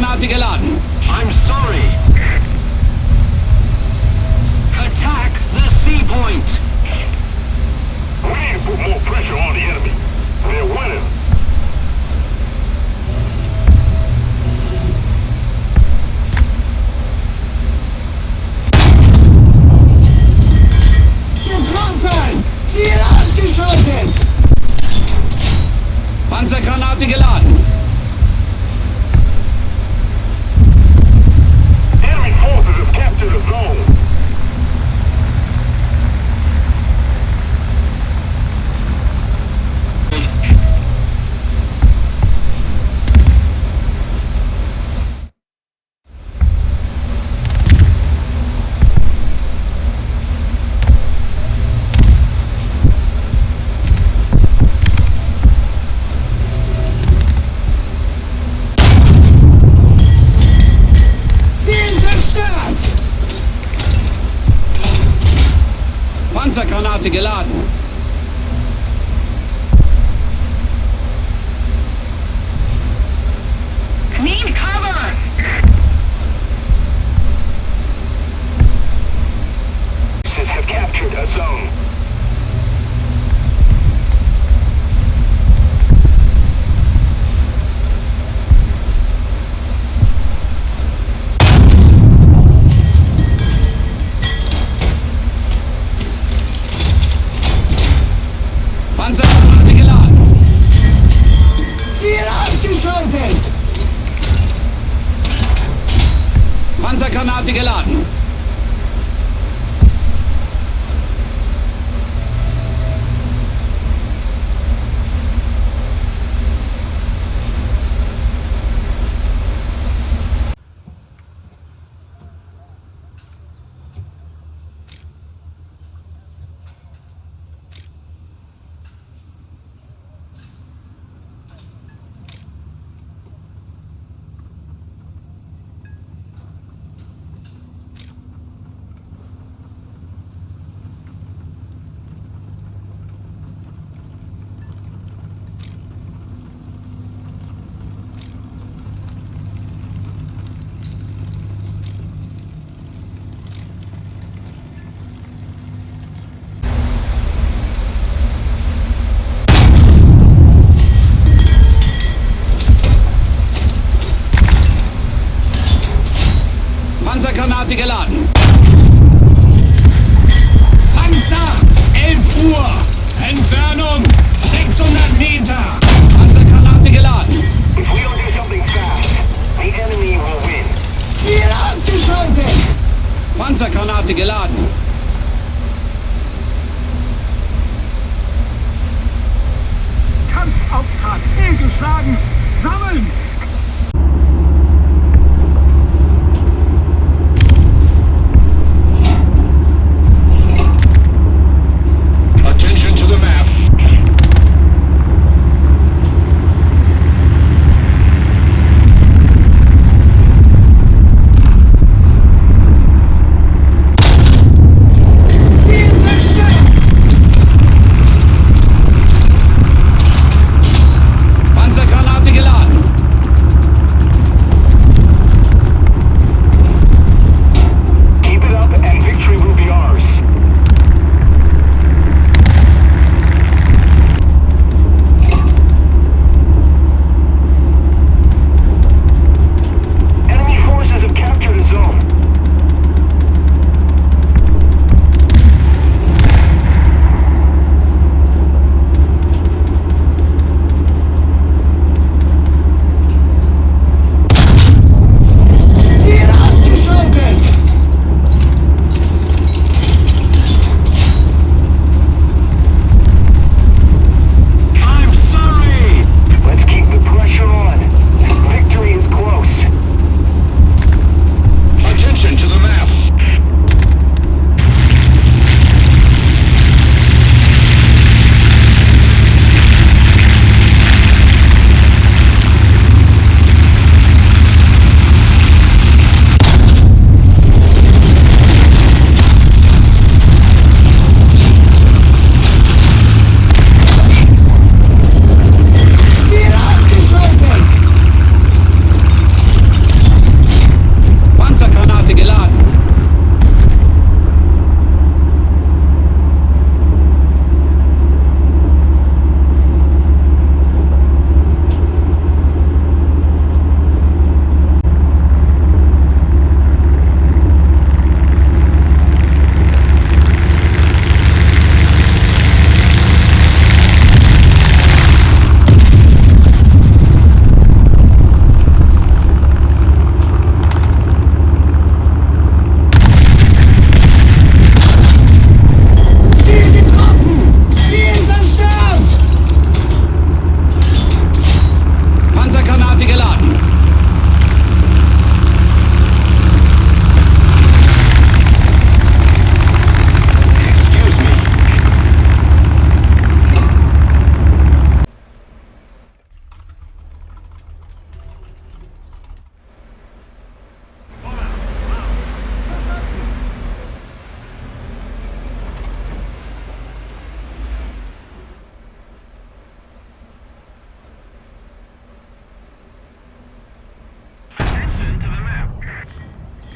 Panzergranate geladen. I'm sorry. Attack the sea point. We need to put more pressure on the enemy. They're winning. Getroffen! Ziel ausgeschaltet! Panzergranate geladen. Enemy forces have captured a zone. Panzergranate geladen. Need cover! Forces have captured a zone. Panzergranate geladen. Ziel ausgeschaltet. Panzergranate geladen. Panzergranate geladen. Panzer! 11 Uhr! Entfernung 600 Meter! Panzergranate geladen. If we don't do something fast, the enemy will win. Ziel ausgeschaltet! Panzergranate geladen. Kampfauftrag fehlgeschlagen. Sammeln! Attention to the map.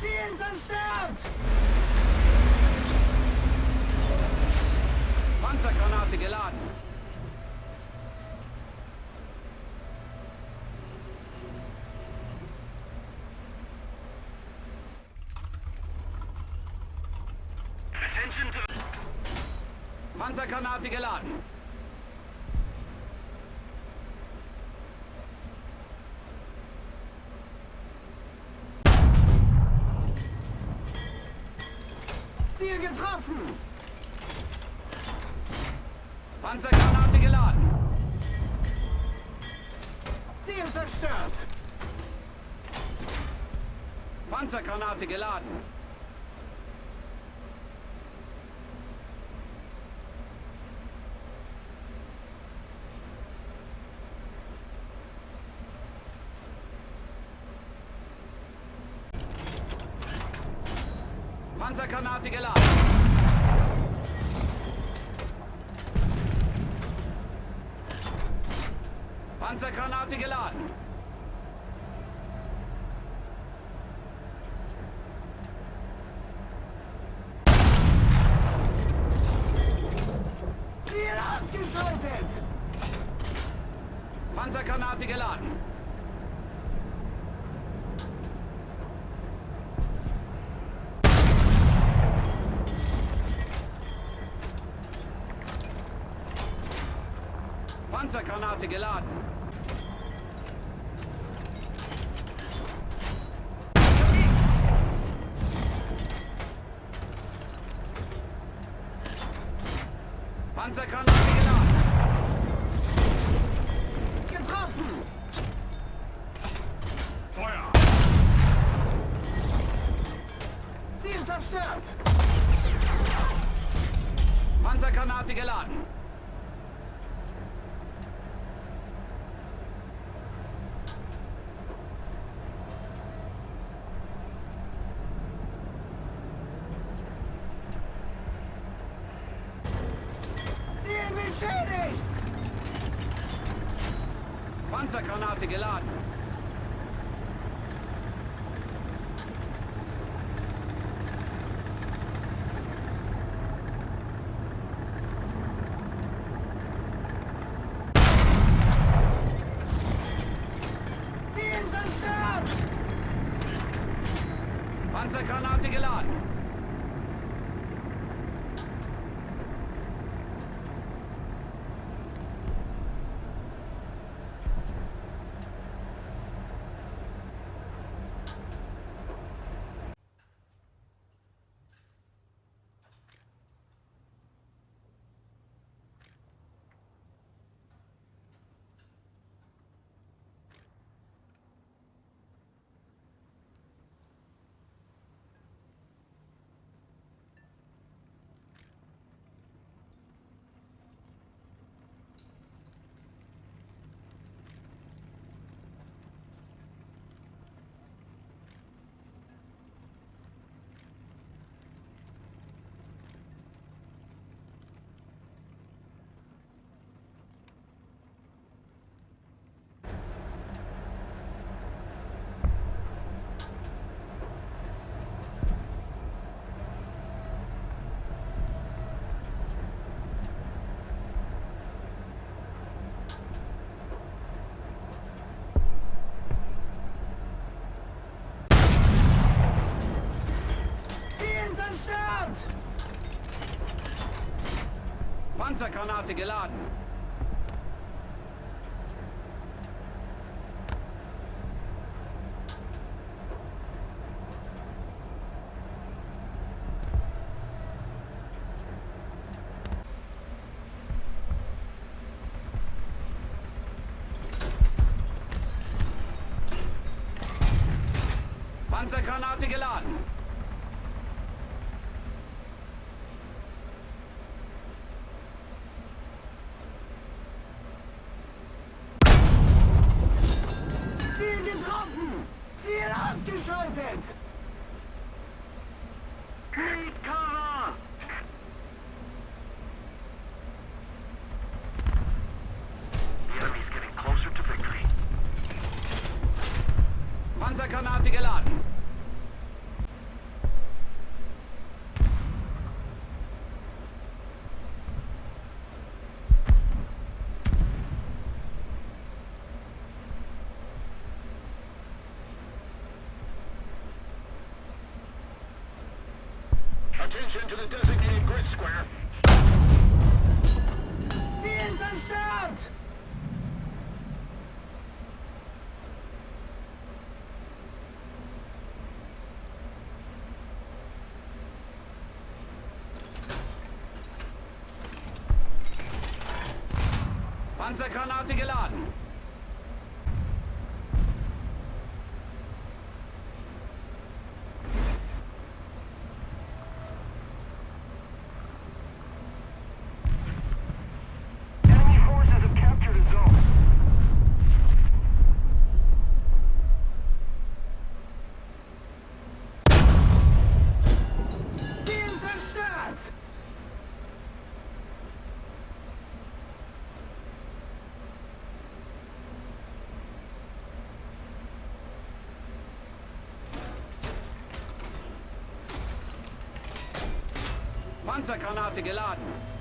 Ziel zerstört! Panzergranate geladen. Attention to... Panzergranate geladen. Ziel getroffen! Panzergranate geladen. Ziel zerstört. Panzergranate geladen. Panzergranate geladen. Panzergranate geladen. Ziel ausgeschaltet. Panzergranate geladen. Panzergranate geladen. Panzergranate geladen. Getroffen. Feuer! Ziel zerstört. Panzergranate geladen. Beschädigt! Panzergranate geladen. Ziel zerstört! Panzergranate geladen. Panzergranate geladen. Panzergranate geladen. Ziel getroffen! Ziel ausgeschaltet! Need cover! The enemy's getting closer to victory. Panzergranate geladen. Attention to the designated grid square. Ziel zerstört! Panzergranate geladen. Enemy forces have captured a zone. Ziel zerstört! Panzergranate geladen.